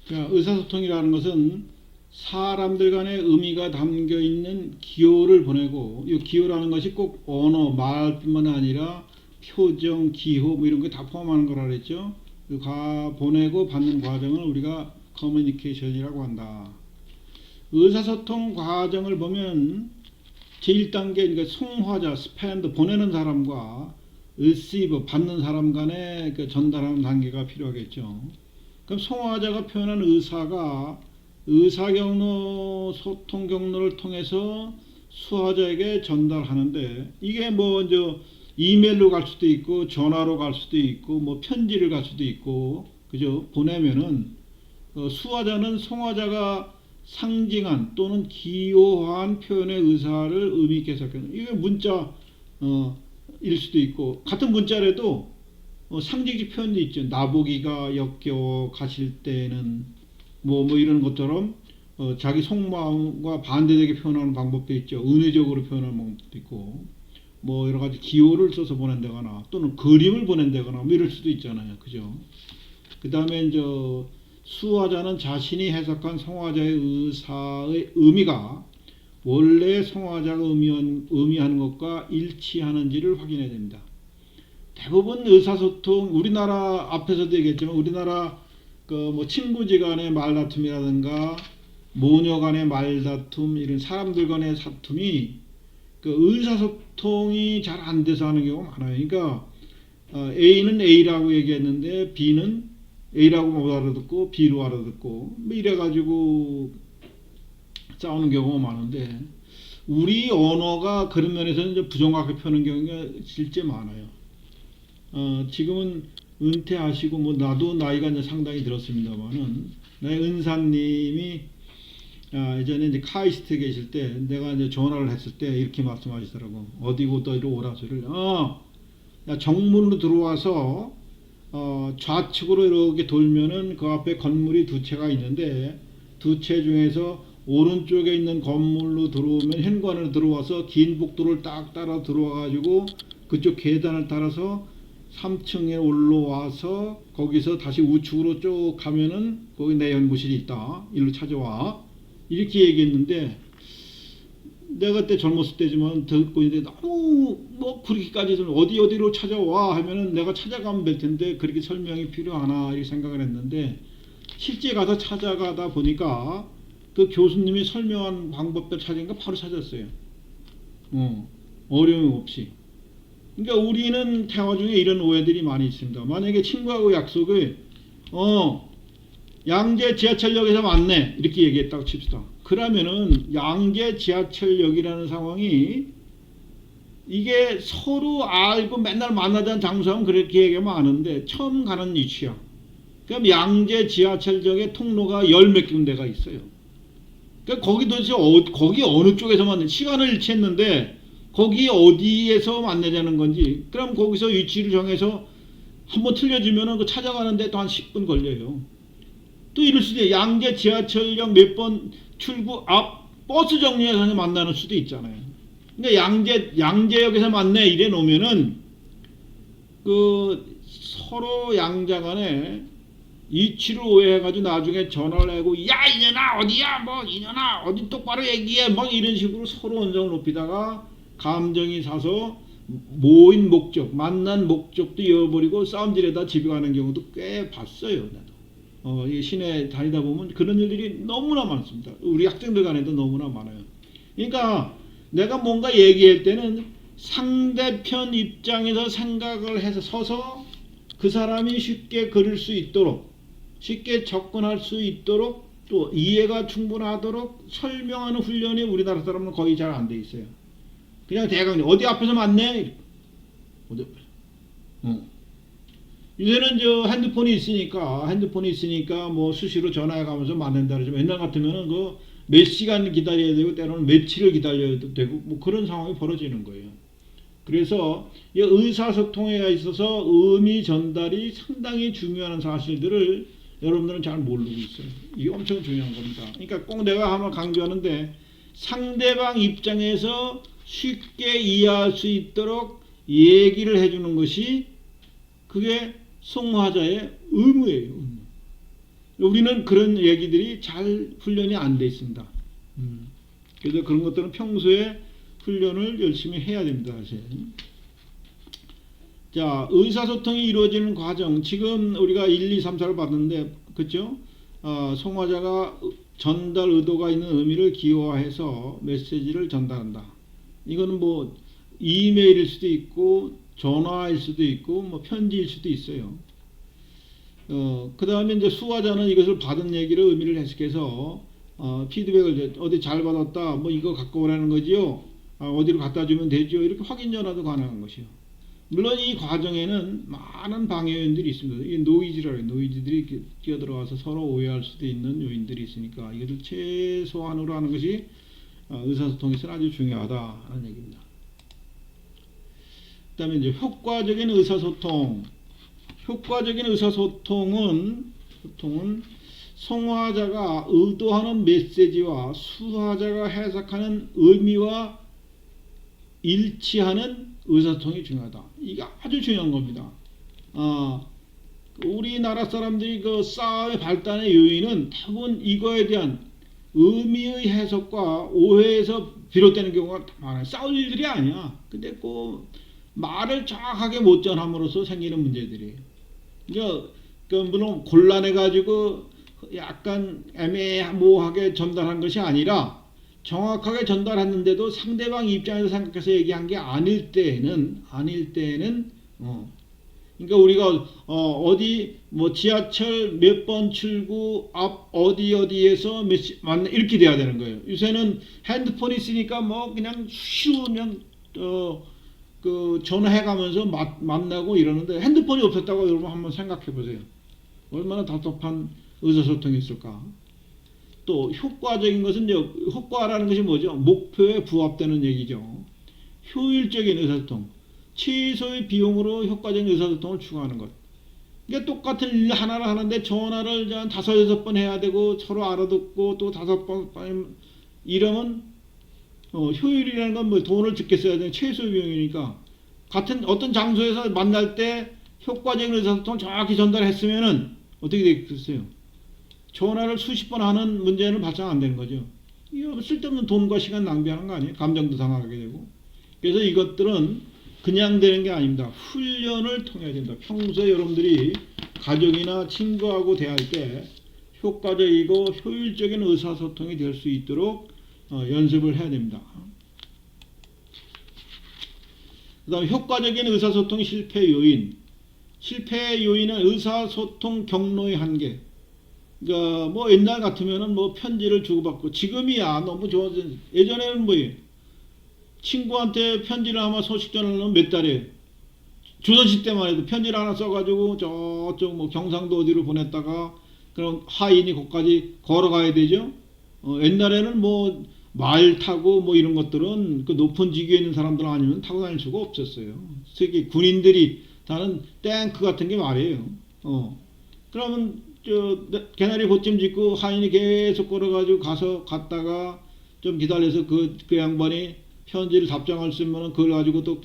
자, 의사소통이라는 것은 사람들 간의 의미가 담겨 있는 기호를 보내고, 이 기호라는 것이 꼭 언어, 말뿐만 아니라 표정, 기호 뭐 이런 거 다 포함하는 거라 그랬죠. 보내고 받는 과정을 우리가 커뮤니케이션이라고 한다. 의사소통 과정을 보면 제1단계, 그러니까 송화자, 스펜드, 보내는 사람과 리시버, 받는 사람 간의 그 전달하는 단계가 필요하겠죠. 그럼 송화자가 표현한 의사가 의사 경로, 소통 경로를 통해서 수화자에게 전달하는데, 이게 뭐 이제 이메일로 갈 수도 있고 전화로 갈 수도 있고 뭐 편지를 갈 수도 있고, 그죠? 보내면은 수화자는 송화자가 상징한 또는 기호한 표현의 의사를 의미 있게 해석하는, 이게 문자 일 수도 있고, 같은 문자라도 상징적 표현도 있죠. 나보기가 역겨워 가실 때는 뭐 이런 것처럼 자기 속마음과 반대되게 표현하는 방법도 있죠. 은혜적으로 표현하는 방법도 있고, 뭐 여러 가지 기호를 써서 보낸다거나 또는 그림을 보낸다거나 뭐 이럴 수도 있잖아요. 그죠? 그 다음에 이제 수화자는 자신이 해석한 송화자의 의사의 의미가 원래 송화자가 의미하는 것과 일치하는지를 확인해야 됩니다. 대부분 의사소통, 우리나라 앞에서도 얘기했지만 우리나라 그 뭐 친구지간의 말다툼이라든가 모녀 간의 말다툼, 이런 사람들 간의 다툼이 그 의사소통이 잘 안 돼서 하는 경우가 많아요. 그러니까 A는 A라고 얘기했는데 B는 A라고 못 알아듣고 B로 알아듣고 뭐 이래가지고 싸우는 경우가 많은데, 우리 언어가 그런 면에서는 이제 부정확하게 표현하는 경우가 실제 많아요. 지금은 은퇴하시고 뭐 나도 나이가 이제 상당히 들었습니다만은, 나의 은사님이 예전에 이제 카이스트에 계실 때 내가 이제 전화를 했을 때 이렇게 말씀하시더라고. 어디고 어디로 오라 소리를. 야, 정문으로 들어와서 좌측으로 이렇게 돌면은 그 앞에 건물이 두 채가 있는데, 두 채 중에서 오른쪽에 있는 건물로 들어오면 현관으로 들어와서 긴 복도를 딱 따라 들어와 가지고 그쪽 계단을 따라서 3층에 올라와서 거기서 다시 우측으로 쭉 가면은 거기 내 연구실이 있다. 일로 찾아와. 이렇게 얘기했는데, 내가 그때 젊었을 때지만 듣고 있는데 너무 뭐 그렇게까지 어디로 찾아와 하면은 내가 찾아가면 될 텐데 그렇게 설명이 필요하나 이렇게 생각을 했는데, 실제 가서 찾아가다 보니까 그 교수님이 설명한 방법대로 찾으니까 바로 찾았어요. 어려움 없이. 그러니까 우리는 대화 중에 이런 오해들이 많이 있습니다. 만약에 친구하고 약속을 양재 지하철역에서 만내 이렇게 얘기했다고 칩시다. 그러면은 양재 지하철역이라는 상황이, 이게 서로 알고 맨날 만나자는 장소하면 그렇게 얘기하면 아는데 처음 가는 위치야. 그럼 양재 지하철역에 통로가 열 몇 군데가 있어요. 그러니까 거기 도대체 거기 어느 쪽에서 만나, 시간을 일치했는데 거기 어디에서 만나자는 건지, 그럼 거기서 위치를 정해서 한번 틀려지면은 그 찾아가는데 또 한 10분 걸려요. 또 이럴 수도 있어요. 양재 지하철역 몇 번 출구 앞 버스 정류장에서 만나는 수도 있잖아요. 그러니까 양재역에서 만나 이래 놓으면은 그 서로 양자 간에 이치를 오해해가지고 나중에 전화를 하고, 야 이년아 어디야, 뭐 이년아 어디 똑바로 얘기해, 막 이런 식으로 서로 언성을 높이다가 감정이 사서 모인 목적, 만난 목적도 잃어버리고 싸움질에다 집에 가는 경우도 꽤 봤어요. 나도 이 시내 다니다 보면 그런 일들이 너무나 많습니다. 우리 학생들 간에도 너무나 많아요. 그러니까 내가 뭔가 얘기할 때는 상대편 입장에서 생각을 해서 서서 그 사람이 쉽게 그릴 수 있도록, 쉽게 접근할 수 있도록, 또 이해가 충분하도록 설명하는 훈련이 우리나라 사람은 거의 잘 안 돼 있어요. 그냥 대강 어디 앞에서 만내? 어디 앞에서? 요새는 저 핸드폰이 있으니까 뭐 수시로 전화해 가면서 만난다 그러죠. 옛날 같으면은 그 몇 시간 기다려야 되고 때로는 며칠을 기다려야 되고 뭐 그런 상황이 벌어지는 거예요. 그래서 이 의사소통에 있어서 의미 전달이 상당히 중요한 사실들을 여러분들은 잘 모르고 있어요. 이게 엄청 중요한 겁니다. 그러니까 꼭 내가 한번 강조하는데, 상대방 입장에서 쉽게 이해할 수 있도록 얘기를 해주는 것이 그게 송화자의 의무예요. 우리는 그런 얘기들이 잘 훈련이 안 돼 있습니다. 그래서 그런 것들은 평소에 훈련을 열심히 해야 됩니다. 사실. 자, 의사소통이 이루어지는 과정. 지금 우리가 1, 2, 3, 4를 봤는데, 그죠? 송화자가 전달 의도가 있는 의미를 기호화해서 메시지를 전달한다. 이거는 뭐 이메일일 수도 있고 전화일 수도 있고 뭐 편지일 수도 있어요. 그 다음에 이제 수화자는 이것을 받은 얘기를 의미를 해석해서 피드백을 어디 잘 받았다, 뭐 이거 갖고 오라는 거지요. 어디로 갖다 주면 되죠. 이렇게 확인 전화도 가능한 것이요. 물론 이 과정에는 많은 방해 요인들이 있습니다. 이게 노이즈라고 해요. 노이즈들이 끼어들어와서 서로 오해할 수도 있는 요인들이 있으니까 이것을 최소한으로 하는 것이 의사소통에서는 아주 중요하다는 얘기입니다. 그 다음에 이제 효과적인 의사소통. 효과적인 의사소통은 송화자가 의도하는 메시지와 수화자가 해석하는 의미와 일치하는 의사소통이 중요하다. 이게 아주 중요한 겁니다. 우리나라 사람들이 그 싸움의 발단의 요인은 대부분 이거에 대한 의미의 해석과 오해에서 비롯되는 경우가 많아요. 싸울 일들이 아니야. 근데 그 말을 정확하게 못 전함으로써 생기는 문제들이에요. 물론 곤란해가지고 약간 애매모호하게 전달한 것이 아니라 정확하게 전달했는데도 상대방 입장에서 생각해서 얘기한 게 아닐 때는 그러니까 우리가 어디 뭐 지하철 몇 번 출구 앞 어디에서 만나 이렇게 돼야 되는 거예요. 요새는 핸드폰이 있으니까 뭐 그냥 그냥 그 전화해가면서 만나고 이러는데 핸드폰이 없었다고 여러분 한번 생각해 보세요. 얼마나 답답한 의사소통이었을까. 또 효과적인 것은 효과라는 것이 뭐죠? 목표에 부합되는 얘기죠. 효율적인 의사소통, 최소의 비용으로 효과적인 의사소통을 추구하는 것. 그러니까 똑같은 일 하나를 하는데 전화를 한 5-6번 해야 되고 서로 알아듣고 또 5번 이러면 효율이라는 건 뭐 돈을 적게 써야 되는 최소의 비용이니까 같은 어떤 장소에서 만날 때 효과적인 의사소통을 정확히 전달했으면은 어떻게 되겠어요? 전화를 수십 번 하는 문제는 발생 안 되는 거죠. 이거 쓸데없는 돈과 시간 낭비하는 거 아니에요? 감정도 상하게 되고. 그래서 이것들은 그냥 되는 게 아닙니다. 훈련을 통해야 된다. 평소에 여러분들이 가족이나 친구하고 대할 때 효과적이고 효율적인 의사소통이 될 수 있도록 연습을 해야 됩니다. 그 다음에 효과적인 의사소통 실패 요인. 실패 요인은 의사소통 경로의 한계. 그러니까 뭐 옛날 같으면은 뭐 편지를 주고받고 지금이야 너무 좋아진. 예전에는 뭐예요? 친구한테 편지를 아마 소식 전하려면 몇 달에 조선시대 때만 해도 편지를 하나 써가지고 저쪽 뭐 경상도 어디로 보냈다가 그럼 하인이 거기까지 걸어가야 되죠. 옛날에는 뭐 말 타고 뭐 이런 것들은 그 높은 직위에 있는 사람들 아니면 타고 다닐 수가 없었어요. 특히 군인들이 다는 탱크 같은 게 말이에요. 그러면 개나리 보찜 짓고 하인이 계속 걸어가지고 갔다가 좀 기다려서 그 양반이 편지를 답장할 수 있으면 그걸 가지고 또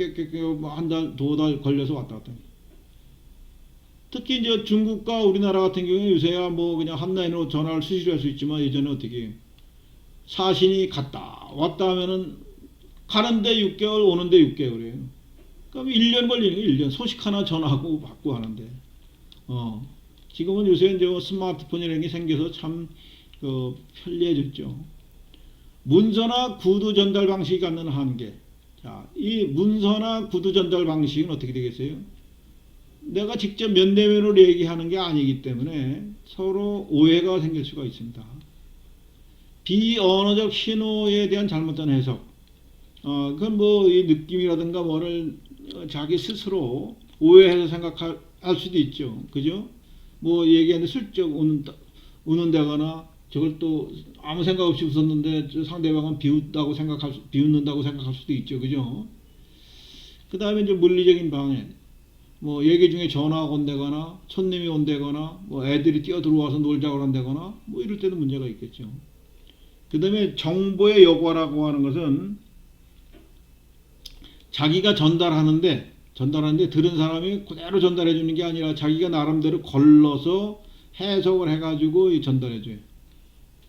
한 달, 2달 걸려서 왔다 갔다. 특히 이제 중국과 우리나라 같은 경우에 요새야 뭐 그냥 한라인으로 전화를 수시로 할 수 있지만 예전에 어떻게 사신이 갔다 왔다 하면은 가는데 6개월 오는데 6개월이에요. 그럼 1년 걸리는 거예요. 1년 소식 하나 전화하고 받고 하는데 지금은 요새 이제 스마트폰이라는 게 생겨서 참 편리해졌죠. 문서나 구두 전달 방식이 갖는 한계. 자, 이 문서나 구두 전달 방식은 어떻게 되겠어요? 내가 직접 면대면으로 얘기하는 게 아니기 때문에 서로 오해가 생길 수가 있습니다. 비언어적 신호에 대한 잘못된 해석. 그건 뭐 이 느낌이라든가 뭐를 자기 스스로 오해해서 생각할 수도 있죠. 그죠? 뭐 얘기하는데 슬쩍 우는다거나 저걸 또 아무 생각 없이 웃었는데 상대방은 비웃는다고 생각할 수도 있죠. 그죠? 그 다음에 이제 물리적인 방해. 뭐 얘기 중에 전화가 온다거나 손님이 온다거나 뭐 애들이 뛰어들어와서 놀자고 한다거나 뭐 이럴 때도 문제가 있겠죠. 그 다음에 정보의 여과라고 하는 것은 자기가 전달하는데 들은 사람이 그대로 전달해 주는 게 아니라 자기가 나름대로 걸러서 해석을 해가지고 전달해줘요.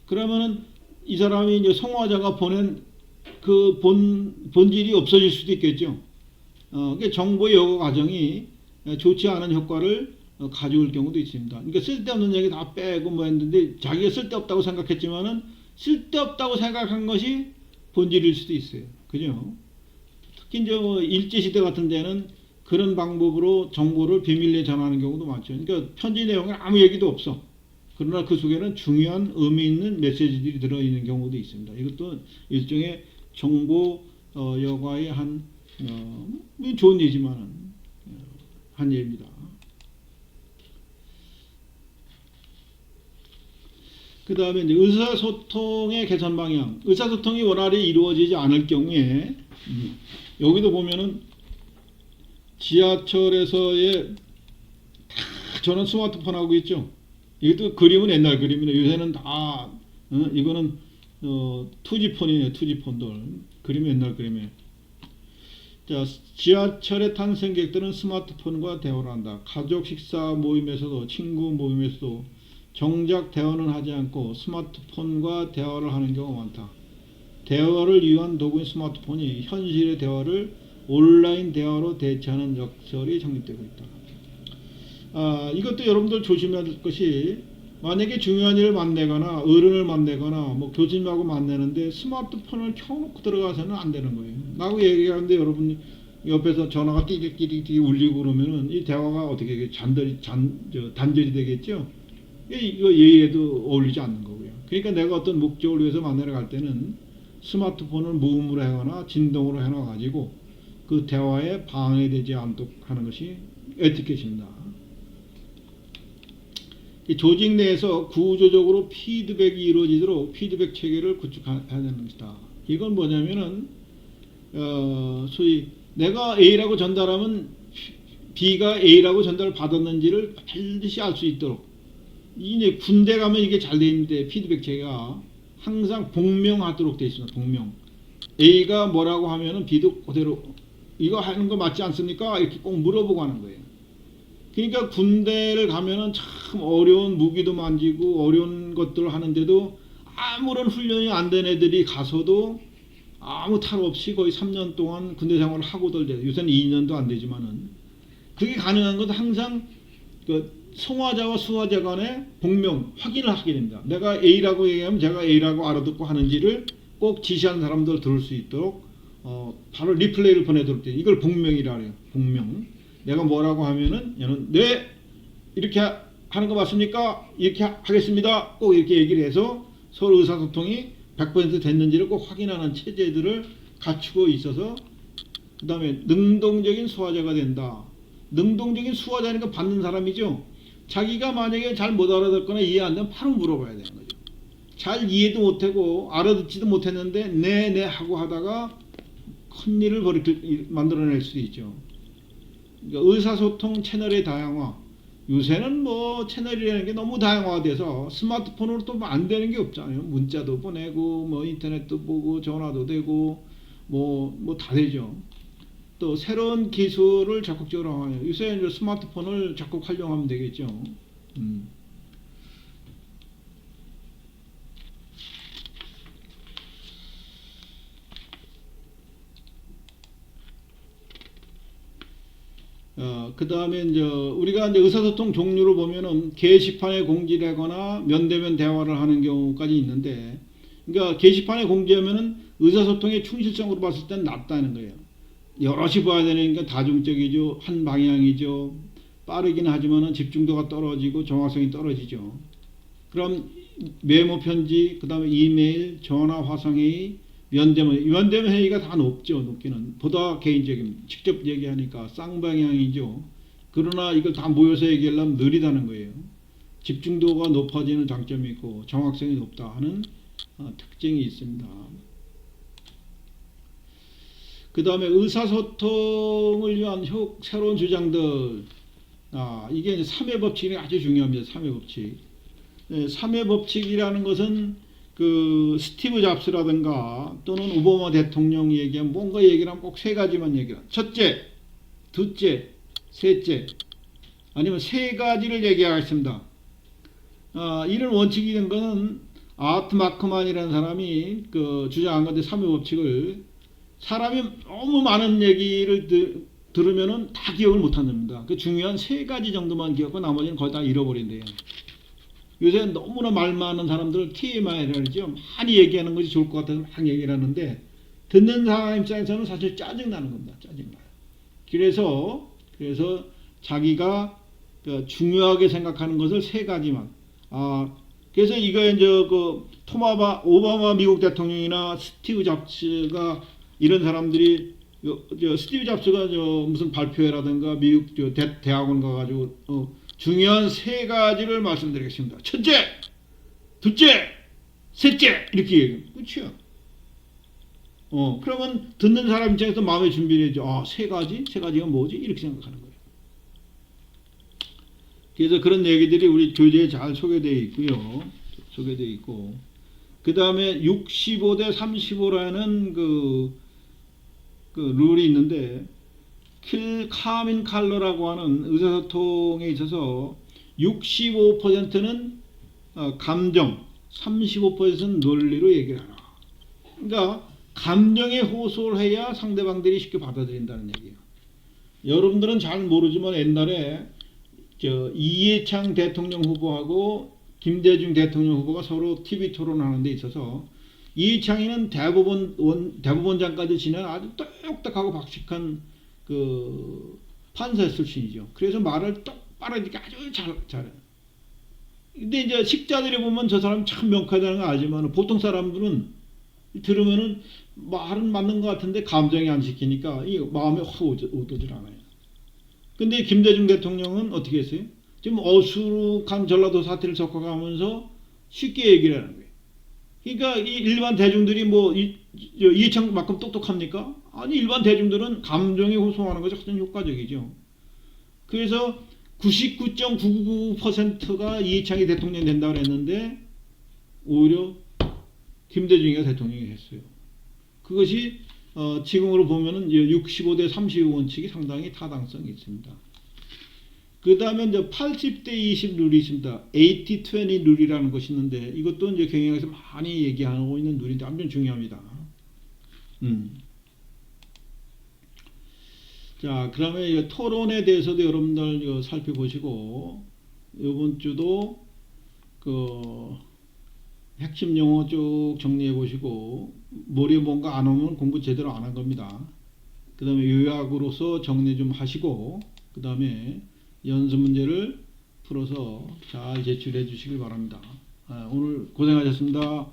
그러면은 이 사람이 이제 송화자가 보낸 그 본질이 없어질 수도 있겠죠. 그러니까 정보의 여과 과정이 좋지 않은 효과를 가져올 경우도 있습니다. 그러니까 쓸데없는 얘기 다 빼고 뭐 했는데 자기가 쓸데없다고 생각했지만은 쓸데없다고 생각한 것이 본질일 수도 있어요. 그죠? 특히 이제 일제시대 같은 데는 그런 방법으로 정보를 비밀리에 전하는 경우도 많죠. 그러니까 편지 내용에 아무 얘기도 없어. 그러나 그 속에는 중요한 의미 있는 메시지들이 들어있는 경우도 있습니다. 이것도 일종의 정보 여과의 한 좋은 예지만은 한 예입니다. 그 다음에 이제 의사소통의 개선 방향. 의사소통이 원활히 이루어지지 않을 경우에 여기도 보면은 지하철에서의 저는 스마트폰 하고 있죠. 이것도 그림은 옛날 그림이네. 요새는 다 이거는 2G폰이네요. 2G폰들. 그림이 옛날 그림이에요. 자, 지하철에 탄 승객들은 스마트폰과 대화를 한다. 가족 식사 모임에서도 친구 모임에서도 정작 대화는 하지 않고 스마트폰과 대화를 하는 경우가 많다. 대화를 위한 도구인 스마트폰이 현실의 대화를 온라인 대화로 대체하는 역설이 성립되고 있다. 이것도 여러분들 조심해야 될 것이 만약에 중요한 일을 만나거나 어른을 만나거나 뭐 교수님하고 만나는데 스마트폰을 켜놓고 들어가서는 안 되는 거예요. 나하고 얘기하는데 여러분 옆에서 전화가 띠릭띠릭 울리고 그러면은 이 대화가 어떻게 단절이 되겠죠? 이거 예의에도 어울리지 않는 거고요. 그러니까 내가 어떤 목적을 위해서 만나러 갈 때는 스마트폰을 무음으로 하거나 진동으로 해놔 가지고 그 대화에 방해되지 않도록 하는 것이 에티켓입니다. 이 조직 내에서 구조적으로 피드백이 이루어지도록 피드백 체계를 구축해야 되는 것이다. 이건 뭐냐면은 소위 내가 A라고 전달하면 B가 A라고 전달을 받았는지를 반드시 알 수 있도록. 이제 군대 가면 이게 잘 돼 있는데 피드백 체계가 항상 복명하도록 돼 있습니다. 복명. A가 뭐라고 하면은 B도 그대로 이거 하는 거 맞지 않습니까? 이렇게 꼭 물어보고 하는 거예요. 그러니까 군대를 가면은 참 어려운 무기도 만지고 어려운 것들을 하는데도 아무런 훈련이 안 된 애들이 가서도 아무 탈 없이 거의 3년 동안 군대 생활을 하고들 돼요. 요새는 2년도 안 되지만은 그게 가능한 것은 항상 그 송화자와 수화자 간의 복명 확인을 하게 됩니다. 내가 A라고 얘기하면 제가 A라고 알아듣고 하는지를 꼭 지시하는 사람들 들을 수 있도록 바로 리플레이를 보내도록 돼요. 이걸 복명이라 해요. 복명. 내가 뭐라고 하면은 얘는 네 이렇게 하는 거 맞습니까? 이렇게 하겠습니다. 꼭 이렇게 얘기를 해서 서로 의사소통이 100% 됐는지를 꼭 확인하는 체제들을 갖추고 있어서 그 다음에 능동적인 수화자가 된다. 능동적인 수화자니까 받는 사람이죠. 자기가 만약에 잘 못 알아듣거나 이해 안 되면 바로 물어봐야 되는 거죠. 잘 이해도 못하고 알아듣지도 못했는데 네 하고 하다가 큰일을 만들어낼 수도 있죠. 그러니까 의사소통 채널의 다양화. 요새는 뭐 채널이라는 게 너무 다양화돼서 스마트폰으로 또 안 되는 게 없잖아요. 문자도 보내고 뭐 인터넷도 보고 전화도 되고 뭐 다 되죠. 또 새로운 기술을 적극적으로 하요. 요새 이제 스마트폰을 적극 활용하면 되겠죠. 그 다음에 이제 우리가 이제 의사소통 종류를 보면은 게시판에 공지를 하거나 면대면 대화를 하는 경우까지 있는데, 그러니까 게시판에 공지하면은 의사소통의 충실성으로 봤을 땐 낮다는 거예요. 여럿이 봐야 되니까 다중적이죠. 한 방향이죠. 빠르긴 하지만은 집중도가 떨어지고 정확성이 떨어지죠. 그럼 메모 편지, 그 다음에 이메일, 전화 화상회의, 면대면 회의가 다 높기는 보다 개인적인 직접 얘기하니까 쌍방향이죠. 그러나 이걸 다 모여서 얘기하려면 느리다는 거예요. 집중도가 높아지는 장점이 있고 정확성이 높다 하는 특징이 있습니다. 그 다음에 의사소통을 위한 새로운 주장들. 이게 이제 3회 법칙이 아주 중요합니다. 3회 법칙. 3회 법칙이라는 것은 그 스티브 잡스라든가 또는 오바마 대통령 얘기하면 뭔가 얘기를 하면 꼭 세 가지만 얘기를 합니다. 첫째, 둘째, 셋째, 아니면 세 가지를 얘기하겠습니다. 이런 원칙이 된 거는 아트 마크만이라는 사람이 그 주장한 건데, 삼위 법칙을 사람이 너무 많은 얘기를 들으면은 다 기억을 못 한답니다. 그 중요한 세 가지 정도만 기억하고 나머지는 거의 다 잃어버린대요. 요새 너무나 말 많은 사람들 TMI라고 그러죠. 많이 얘기하는 것이 좋을 것 같아서 막 얘기를 하는데, 듣는 사람 입장에서는 사실 짜증나는 겁니다. 짜증나요. 그래서 자기가 그 중요하게 생각하는 것을 세 가지만. 그래서 이거 이제 그 오바마 미국 대통령이나 스티브 잡스가 이런 사람들이 스티브 잡스가 무슨 발표회라든가 미국 대학원 가가지고 중요한 세 가지를 말씀드리겠습니다. 첫째, 둘째, 셋째 이렇게 얘기해요. 그렇죠? 그러면 듣는 사람 입장에서 마음의 준비를 해죠. 세 가지가 뭐지? 이렇게 생각하는 거예요. 그래서 그런 얘기들이 우리 교재에 잘 소개되어 있고요. 소개되어 있고, 그 다음에 65대 35라는 그 룰이 있는데, 카민 칼러라고 하는 의사소통에 있어서 65%는 감정, 35%는 논리로 얘기를 하라. 그러니까 감정에 호소를 해야 상대방들이 쉽게 받아들인다는 얘기예요. 여러분들은 잘 모르지만 옛날에 이해창 대통령 후보하고 김대중 대통령 후보가 서로 TV 토론하는 데 있어서, 이해창이는 대법원장까지 지낸 아주 똑똑하고 박식한 그 판사 출신이죠. 그래서 말을 똑바로 이렇게 아주 잘해요. 근데 이제 식자들이 보면 저 사람 참 명쾌하다는 거 알지만, 보통 사람들은 들으면은 말은 맞는 것 같은데 감정이 안 시키니까 이 마음에 확 오질 않아요. 근데 김대중 대통령은 어떻게 했어요? 지금 어수룩한 전라도 사태를 겪어가면서 쉽게 얘기를 하는 거예요. 그러니까 이 일반 대중들이 이해창만큼 똑똑합니까? 아니, 일반 대중들은 감정에 호소하는 것이 가장 효과적이죠. 그래서 99.999%가 이해창이 대통령이 된다고 했는데 오히려 김대중이가 대통령이 했어요. 그것이 지금으로 보면은 65대 35 원칙이 상당히 타당성이 있습니다. 그 다음에 이제 80대 20 룰이 있습니다. 80-20 룰이라는 것이 있는데, 이것도 이제 경영에서 많이 얘기하고 있는 룰인데 아주 중요합니다. 자, 그러면 토론에 대해서도 여러분들 살펴보시고, 이번 주도 그 핵심 용어 쭉 정리해 보시고, 머리에 뭔가 안 오면 공부 제대로 안 한 겁니다. 그 다음에 요약으로서 정리 좀 하시고, 그 다음에 연습 문제를 풀어서 잘 제출해 주시길 바랍니다. 오늘 고생하셨습니다.